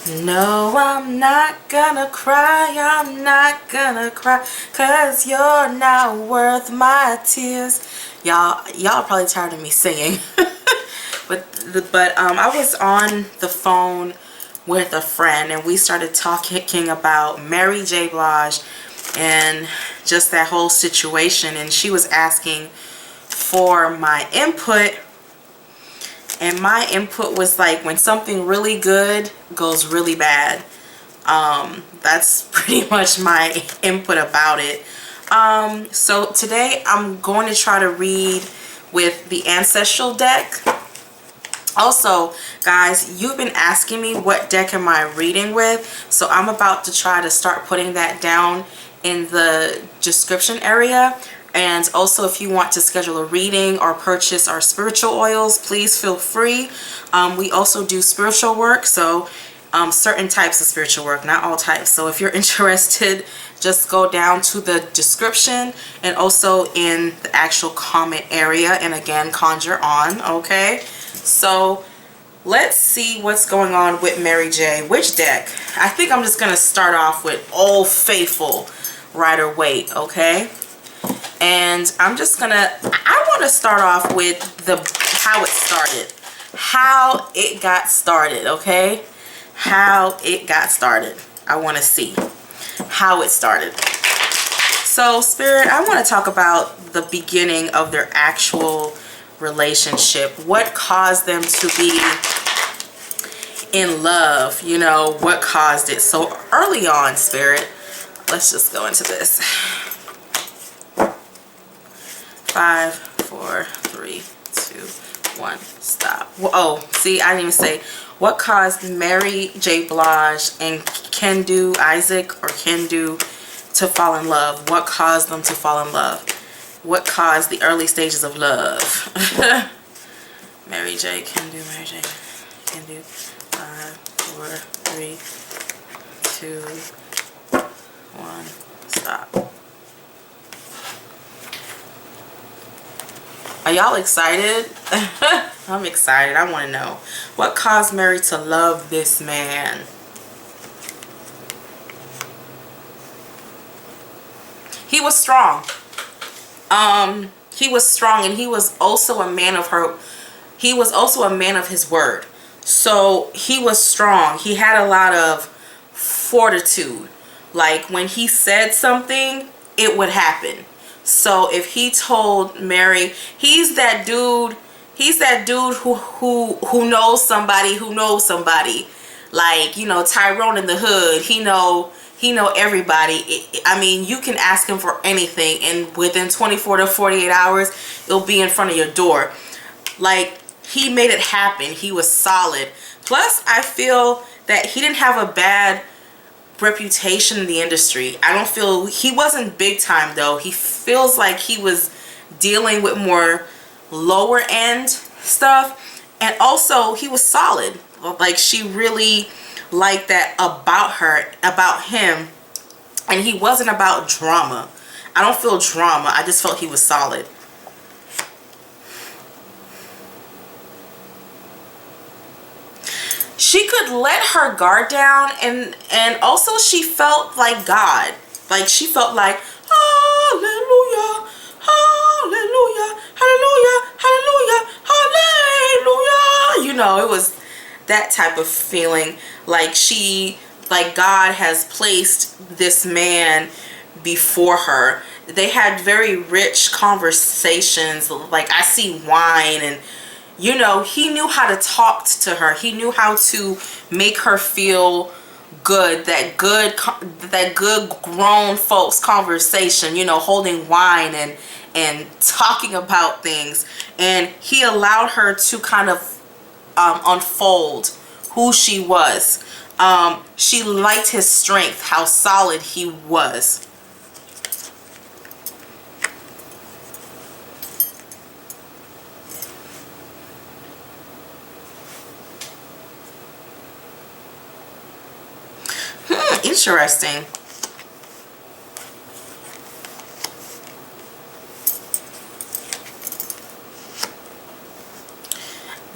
No, I'm not gonna cry, I'm not gonna cry, 'cause you're not worth my tears. Y'all probably tired of me singing. but I was on the phone with a friend and we started talking about Mary J. Blige and just that whole situation, and she was asking for my input. And my input was like, when something really good goes really bad. That's pretty much my input about it. So today I'm going to try to read with the Ancestral deck. Also, guys, you've been asking me what deck am I reading with. So I'm about to try to start putting that down in the description area. And also, if you want to schedule a reading or purchase our spiritual oils, please feel free. We also do spiritual work, so certain types of spiritual work, not all types. So if you're interested, just go down to the description and also in the actual comment area, and again, conjure on, okay? So let's see what's going on with Mary J. Which deck? I think I'm just going to start off with Old Faithful Rider-Waite, okay? And I'm just gonna, I want to start off with how it started. How it got started, okay? How it got started. I want to see how it started. So, Spirit, I want to talk about the beginning of their actual relationship. What caused them to be in love? You know, what caused it? So early on, Spirit, let's just go into this. 5, 4, 3, 2, 1, stop. Oh, see, I didn't even say what caused Mary J. Blige and Kendu, Iassac or Kendu, to fall in love. What caused them to fall in love? What caused the early stages of love? Mary J. Kendu, Mary J. Kendu. 5, 4, 3, 2, 1, stop. Are y'all excited? I'm excited. I want to know. What caused Mary to love this man? He was strong. He was strong, and he was also a man of her. He was also a man of his word. So he was strong. He had a lot of fortitude. Like when he said something, it would happen. So if he told Mary, he's that dude who knows somebody who knows somebody. Like, you know, Tyrone in the hood, he know everybody. I mean, you can ask him for anything and within 24 to 48 hours, it'll be in front of your door. Like, he made it happen. He was solid. Plus, I feel that he didn't have a bad reputation in the industry. I don't feel he wasn't big time though. He feels like he was dealing with more lower end stuff, and also he was solid. Like she really liked that about him, and he wasn't about drama. I don't feel drama. I just felt he was solid. She could let her guard down, and also she felt like God. Like she felt like hallelujah, hallelujah, hallelujah, hallelujah, hallelujah. You know, it was that type of feeling. Like God has placed this man before her. They had very rich conversations. Like I see wine, and you know, he knew how to talk to her. He knew how to make her feel good. That good grown folks conversation, you know, holding wine and talking about things. And he allowed her to kind of unfold who she was. She liked his strength, how solid he was. Interesting.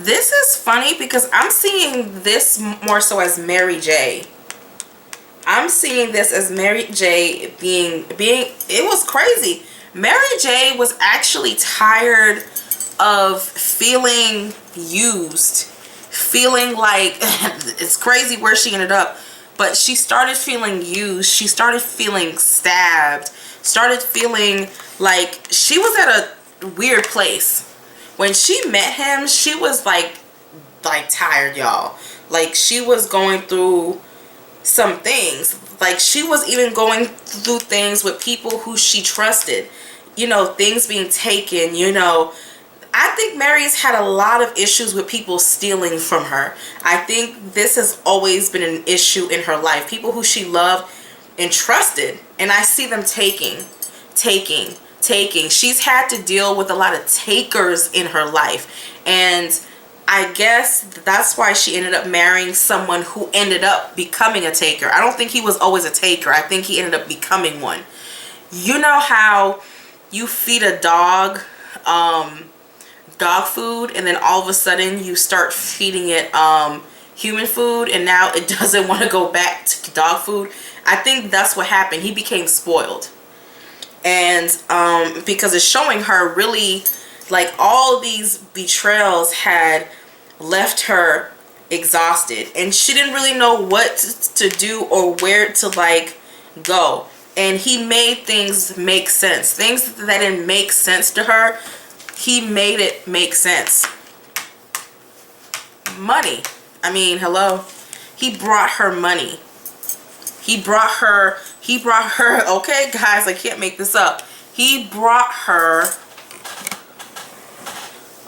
This is funny because I'm seeing this more so as Mary J. I'm seeing this as Mary J being it was crazy. Mary J was actually tired of feeling used, feeling like it's crazy where she ended up, but she started feeling used. She started feeling stabbed, started feeling like she was at a weird place. When she met him, she was like tired, y'all. Like she was going through some things. Like she was even going through things with people who she trusted, you know, things being taken, you know. I think Mary's had a lot of issues with people stealing from her. I think this has always been an issue in her life. People who she loved and trusted, and I see them taking. She's had to deal with a lot of takers in her life, and I guess that's why she ended up marrying someone who ended up becoming a taker. I don't think he was always a taker. I think he ended up becoming one. You know how you feed a dog dog food, and then all of a sudden you start feeding it human food, and now it doesn't want to go back to dog food? I think that's what happened. He became spoiled. And because it's showing her really, like, all these betrayals had left her exhausted, and she didn't really know what to do or where to, like, go. And he made things make sense. Things that didn't make sense to her, he made it make sense. Money. I mean, hello. He brought her money. He brought her, okay guys, I can't make this up. He brought her,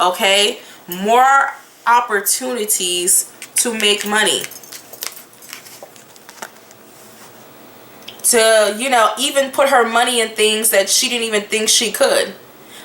okay, more opportunities to make money. To, you know, even put her money in things that she didn't even think she could.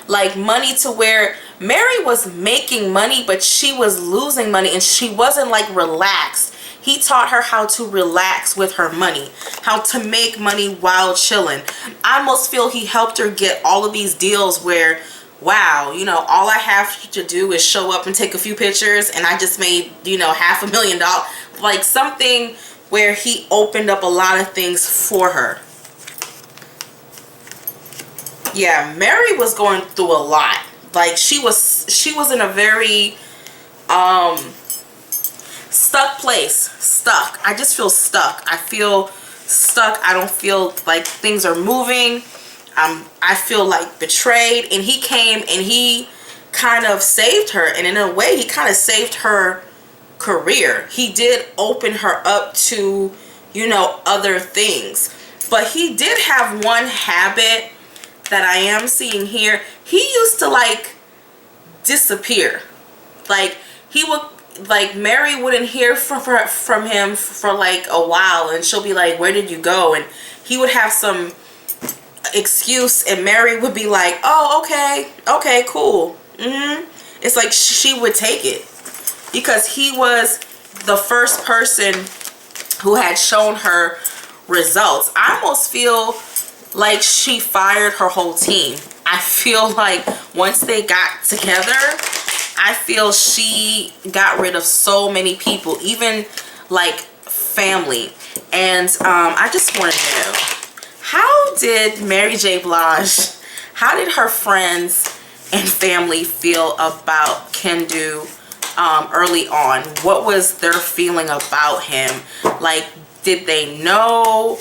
Like money to where Mary was making money, but she was losing money, and she wasn't like relaxed. He taught her how to relax with her money, how to make money while chilling. I almost feel he helped her get all of these deals where, wow, you know, all I have to do is show up and take a few pictures, and I just made, you know, $500,000. Like something where he opened up a lot of things for her. Yeah, Mary was going through a lot. Like she was in a very stuck place. Stuck. I just feel stuck. I feel stuck. I don't feel like things are moving. I feel like betrayed. And he came and he kind of saved her, and in a way he kind of saved her career. He did open her up to, you know, other things. But he did have one habit that I am seeing here. He used to like disappear. Like he would, like Mary wouldn't hear from him for like a while, and she'll be like, where did you go? And he would have some excuse, and Mary would be like, oh, okay, cool. It's like she would take it because he was the first person who had shown her results. I almost feel like she fired her whole team. I feel like once they got together, I feel she got rid of so many people, even like family. And I just want to know, how did Mary J. Blige, how did her friends and family feel about Kendu early on? What was their feeling about him? Like, did they know?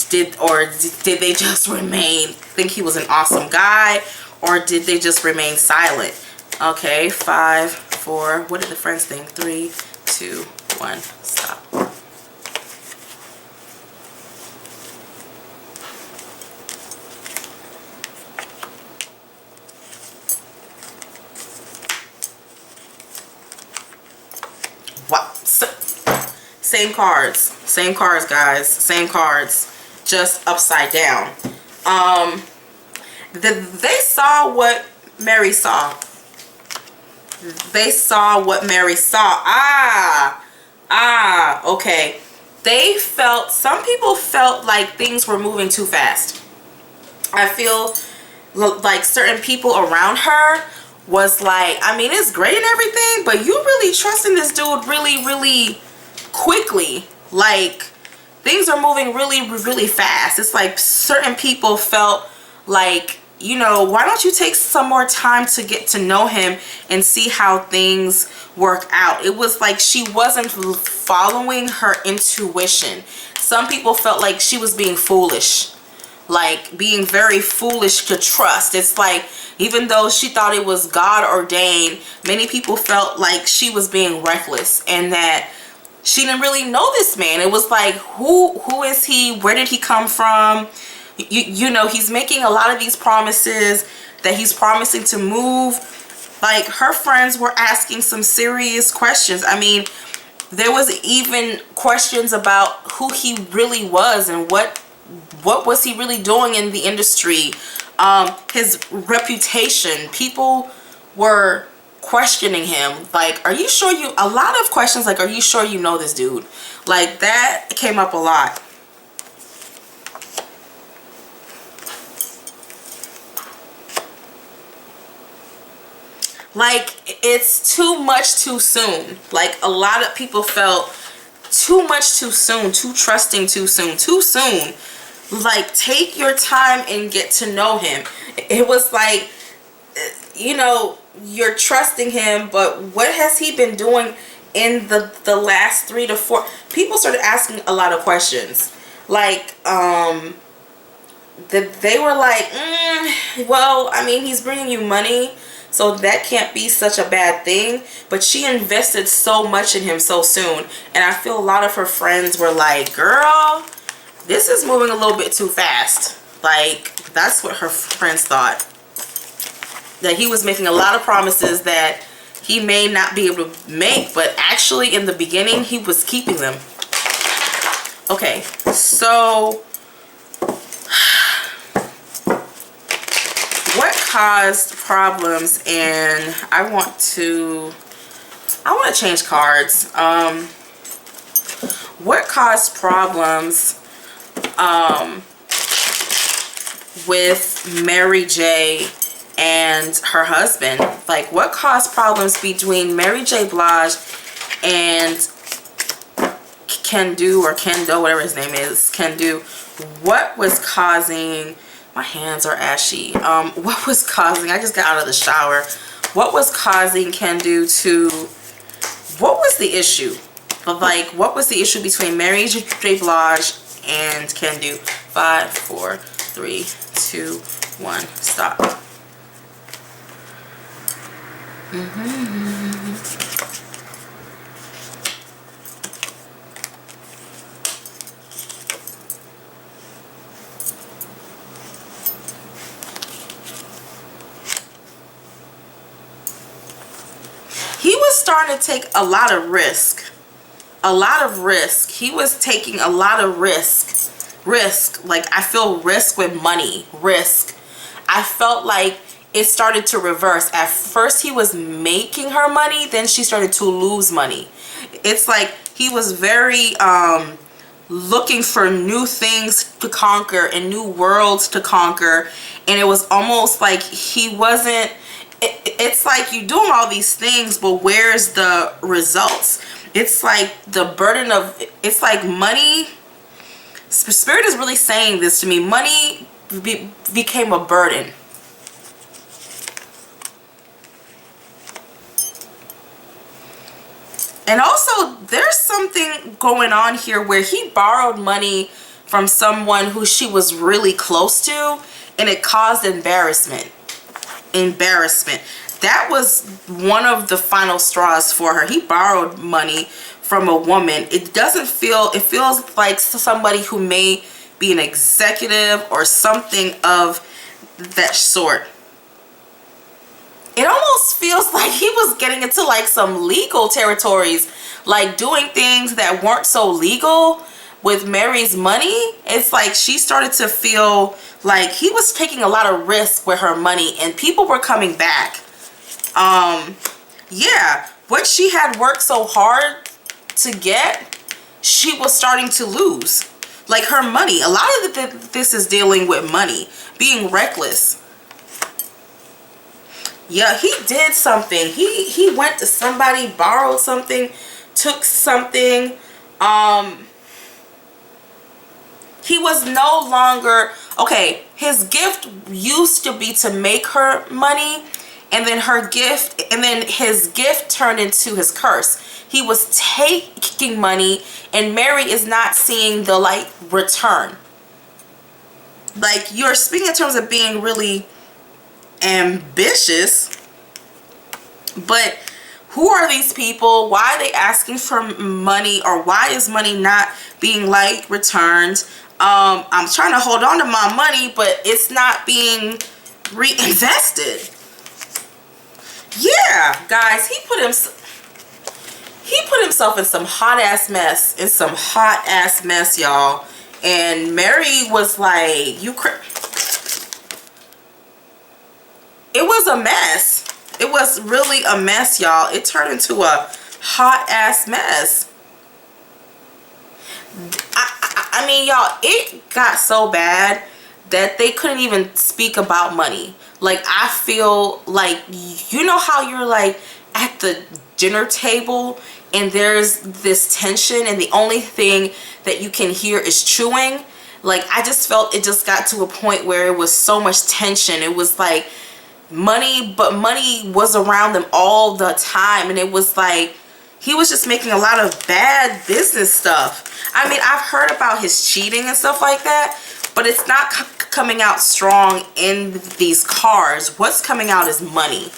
Did they just think he was an awesome guy, or did they just remain silent? Okay, 5, 4, what did the friends think? 3, 2, 1, stop. What? Same cards, guys. Same cards, just upside down. They saw what Mary saw. They saw what Mary saw. Okay. Some people felt like things were moving too fast. I feel like certain people around her was like, I mean, it's great and everything, but you really trusting this dude really, really quickly. Like, things are moving really, really fast. It's like certain people felt like, you know, why don't you take some more time to get to know him and see how things work out. It was like she wasn't following her intuition. Some people felt like she was being foolish, like being very foolish to trust. It's like, even though she thought it was God ordained, many people felt like she was being reckless and that she didn't really know this man. It was like, who is he? Where did he come from? You know, he's making a lot of these promises that he's promising to move. Like, her friends were asking some serious questions. I mean, there was even questions about who he really was and what was he really doing in the industry. His reputation. People were questioning him, like, are you sure you, a lot of questions like, are you sure you know this dude? Like, that came up a lot. Like, it's too much too soon. Like, a lot of people felt too much too soon, too trusting too soon, too soon. Like, take your time and get to know him. It was like, you know, you're trusting him, but what has he been doing in the last 3 to 4? People started asking a lot of questions. Like, they were like, well, I mean, he's bringing you money, so that can't be such a bad thing. But she invested so much in him so soon. And I feel a lot of her friends were like, girl, this is moving a little bit too fast. Like, that's what her friends thought. That he was making a lot of promises that he may not be able to make. But actually, in the beginning, he was keeping them. Okay, so what caused problems? And I want to change cards. What caused problems with Mary J and her husband? Like, what caused problems between Mary J. Blige and Kendu, or Kendo, whatever his name is, Kendu? What was causing, my hands are ashy, what was causing, I just got out of the shower, what was causing Kendu to, what was the issue? Like, what was the issue between Mary J. Blige and Kendu? 5, 4, 3, 2, 1, stop. He was starting to take a lot of risk. He was taking a lot of risk. Like, I feel risk with money. Risk. I felt like it started to reverse. At first he was making her money, then she started to lose money. It's like he was very looking for new things to conquer and new worlds to conquer, and it was almost like he wasn't, it's like you're doing all these things, but where's the results? It's like the burden of, it's like money, Spirit is really saying this to me, money became a burden. And also, there's something going on here where he borrowed money from someone who she was really close to, and it caused embarrassment. That was one of the final straws for her. He borrowed money from a woman. It doesn't feel, it feels like somebody who may be an executive or something of that sort. It almost feels like he was getting into like some legal territories, like doing things that weren't so legal with Mary's money. It's like she started to feel like he was taking a lot of risk with her money, and people were coming back. Yeah, what she had worked so hard to get, she was starting to lose. Like, her money, a lot of this is dealing with money, being reckless. Yeah, he did something. He went to somebody, borrowed something, took something. He was no longer, okay, his gift used to be to make her money, and then his gift turned into his curse. He was taking money, and Mary is not seeing the like return. Like, you're speaking in terms of being really ambitious, but who are these people? Why are they asking for money, or why is money not being like returned? I'm trying to hold on to my money, but it's not being reinvested. Yeah, guys, he put himself in some hot ass mess, y'all. And Mary was like, it was a mess. It was really a mess, y'all. It turned into a hot ass mess. I mean, y'all, it got so bad that they couldn't even speak about money. Like, I feel like, you know how you're like at the dinner table and there's this tension and the only thing that you can hear is chewing? Like, I just felt it just got to a point where it was so much tension. It was like money, but money was around them all the time, and it was like he was just making a lot of bad business stuff. I mean, I've heard about his cheating and stuff like that, but it's not coming out strong in these cards. What's coming out is money.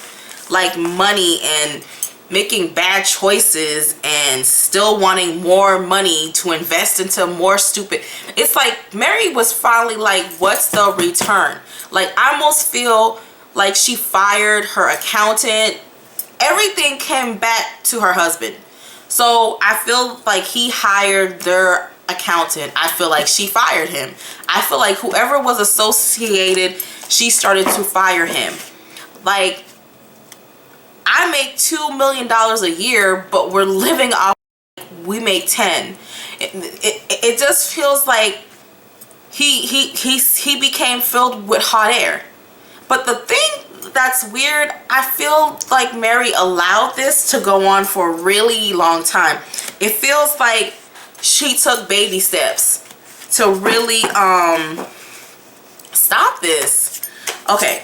Like, money, and making bad choices and still wanting more money to invest into more stupid. It's like Mary was finally like, what's the return? Like, I almost feel like she fired her accountant. Everything came back to her husband. So I feel like he hired their accountant. I feel like she fired him. I feel like whoever was associated, she started to fire him. Like, I make $2 million a year, but we're living off, we make 10. It just feels like he became filled with hot air. But the thing that's weird, I feel like Mary allowed this to go on for a really long time. It feels like she took baby steps to really stop this. Okay.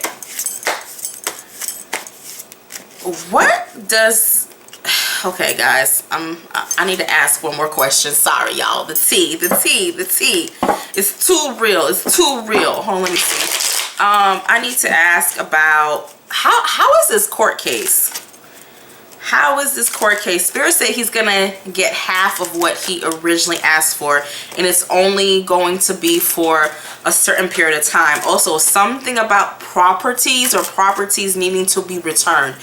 What does, okay guys, I need to ask one more question. Sorry y'all, the tea it's too real. Hold on, let me see. I need to ask about how is this court case? How is this court case? Spirit said he's gonna get half of what he originally asked for, and it's only going to be for a certain period of time. Also, something about properties or properties needing to be returned.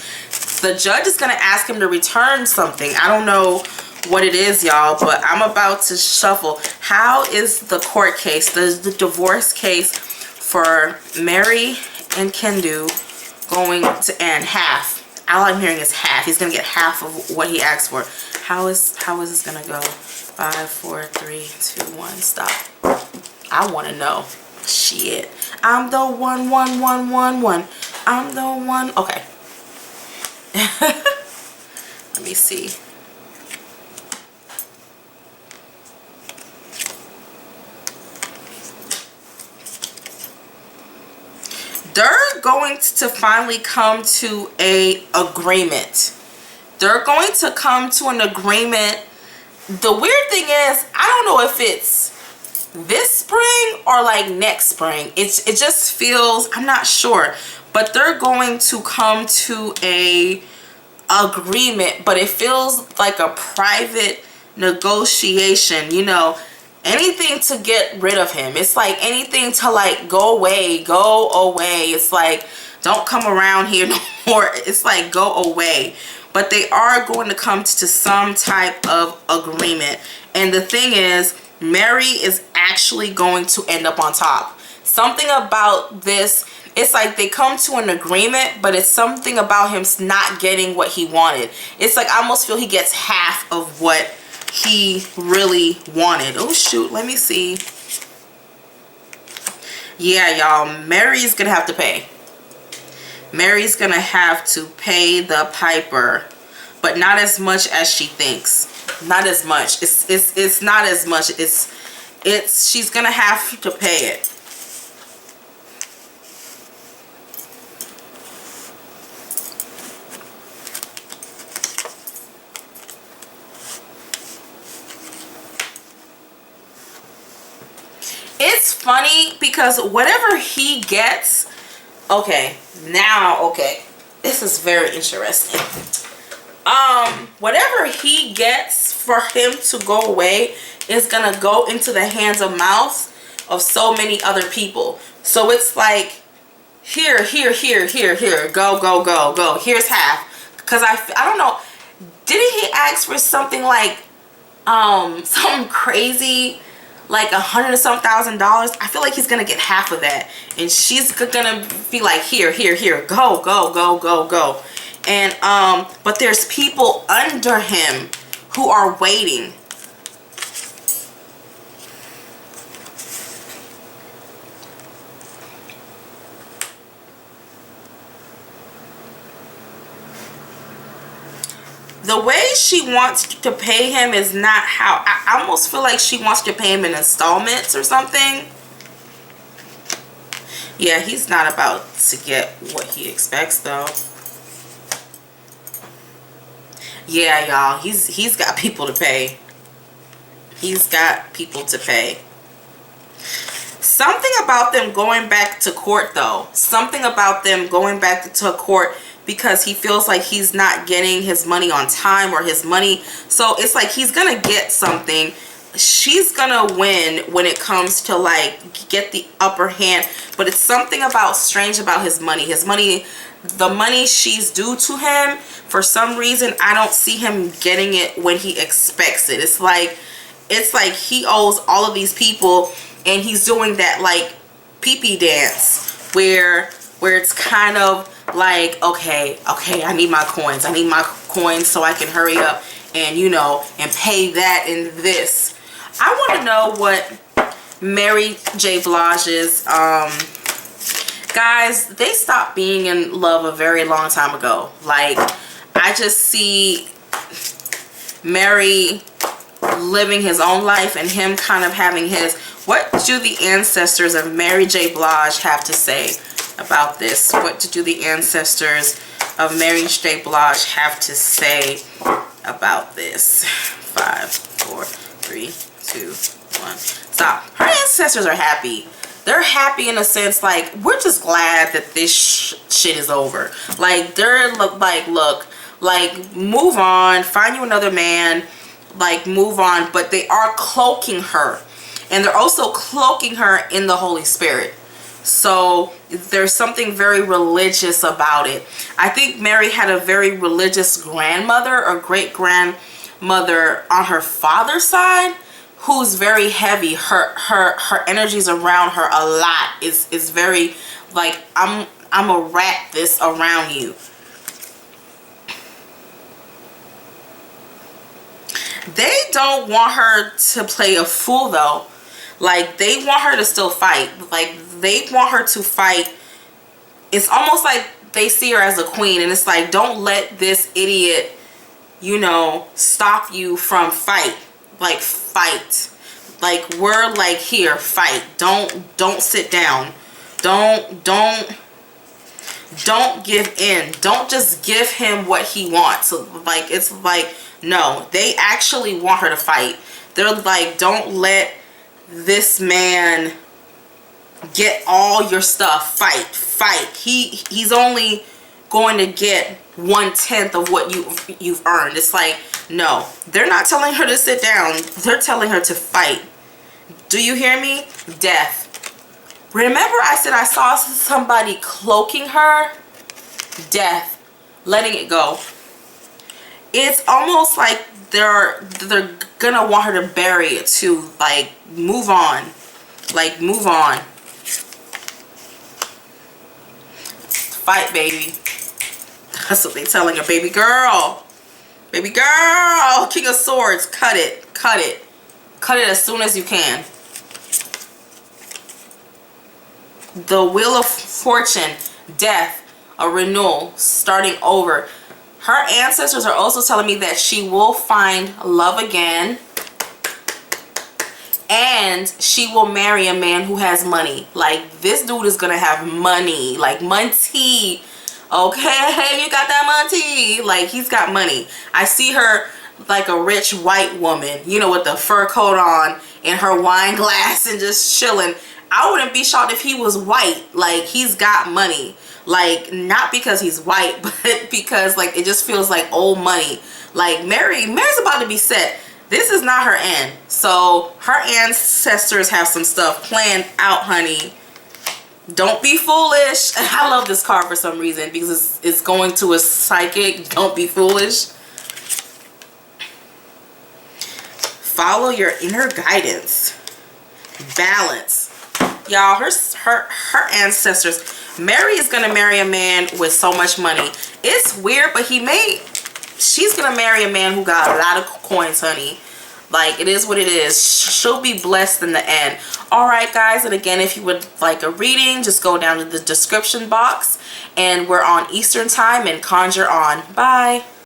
The judge is gonna ask him to return something. I don't know what it is, y'all, but I'm about to shuffle. How is the court case, the divorce case for Mary and Kendu going to end? Half. All I'm hearing is half. He's gonna get half of what he asked for. How is this gonna go? 5, 4, 3, 2, 1. Stop. I want to know. Shit. I'm the one. I'm the one. Okay. Let me see. They're going to finally come to an agreement. They're going to come to an agreement. The weird thing is, I don't know if it's this spring or like next spring. It just feels, I'm not sure. But they're going to come to a agreement. But it feels like a private negotiation, you know. Anything to get rid of him. It's like anything to like go away. It's like, don't come around here no more. It's like, go away. But they are going to come to some type of agreement. And the thing is, Mary is actually going to end up on top. Something about this, it's like they come to an agreement, but it's something about him not getting what he wanted. It's like I almost feel he gets half of what he really wanted. Oh shoot, let me see. Yeah, y'all, Mary's gonna have to pay. Mary's gonna have to pay the piper, but not as much as she thinks. Not as much. It's not as much. It's she's gonna have to pay it. It's funny because whatever he gets, okay, this is very interesting. Whatever he gets for him to go away is gonna go into the hands of mouths of so many other people. So it's like, here, go. Here's half. Because I don't know, didn't he ask for something like, something crazy, like $100 and some thousand? I feel like he's gonna get half of that, and she's gonna be like, here, go. And but there's people under him who are waiting. The way she wants to pay him is not how, I almost feel like she wants to pay him in installments or something. Yeah, he's not about to get what he expects though. Yeah, y'all, he's got people to pay. He's got people to pay. Something about them going back to court though. Something about them going back to court because he feels like he's not getting his money on time, or his money. So it's like he's gonna get something. She's gonna win when it comes to like get the upper hand. But it's something about strange about his money. His money, the money she's due to him, for some reason I don't see him getting it when he expects it. It's like he owes all of these people, and he's doing that like pee-pee dance where it's kind of like, okay, I need my coins so I can hurry up and, you know, and pay that and this. I want to know what Mary J. Blige's, guys, they stopped being in love a very long time ago. Like, I just see Mary living his own life and him kind of having his. What do the ancestors of Mary J. Blige have to say about this? What do the ancestors of Mary J. Blige have to say about this? 5, 4, 3, 2, 1. Stop. Her ancestors are happy. They're happy in a sense, like, we're just glad that this shit is over. Like, they're like, look, like, move on, find you another man, like, move on. But they are cloaking her, and they're also cloaking her in the Holy Spirit. So there's something very religious about it. I think Mary had a very religious grandmother or great grandmother on her father's side who's very heavy. Her energies around her a lot is very like, I'm a wrap this around you. They don't want her to play a fool though. Like, they want her to still fight. Like, they want her to fight. It's almost like they see her as a queen, and it's like, don't let this idiot, you know, stop you from fight. Like, fight. Like, we're like, here, fight. Don't sit down. Don't give in. Don't just give him what he wants. So, like, it's like, no, they actually want her to fight. They're like, don't let this man get all your stuff. Fight. He's only going to get 1/10 of what you've earned. It's like, no, they're not telling her to sit down. They're telling her to fight. Do you hear me? Death. Remember I said I saw somebody cloaking her? Death. Letting it go. It's almost like they're gonna want her to bury it too. Like, move on. Like, move on. Fight, baby. That's what they're telling her. Baby girl. Baby girl. King of Swords. Cut it. Cut it. Cut it as soon as you can. The Wheel of Fortune. Death. a renewal, starting over. Her ancestors are also telling me that she will find love again, and she will marry a man who has money. Like, this dude is gonna have money, like money. Okay, you got that money. Like, he's got money. I see her like a rich white woman, you know, with the fur coat on and her wine glass and just chilling. I wouldn't be shocked if he was white. Like, he's got money. Like, not because he's white, but because, like, it just feels like old money. Like, Mary's about to be set. This is not her end. So her ancestors have some stuff planned out, honey. Don't be foolish. I love this card for some reason because it's going to a psychic. Don't be foolish. Follow your inner guidance. Balance. Y'all, her ancestors. Mary is gonna marry a man with so much money. It's weird, but she's gonna marry a man who got a lot of coins, honey. Like, it is what it is. She'll be blessed in the end. Alright, guys, and again, if you would like a reading, just go down to the description box, and we're on Eastern time and conjure on. Bye.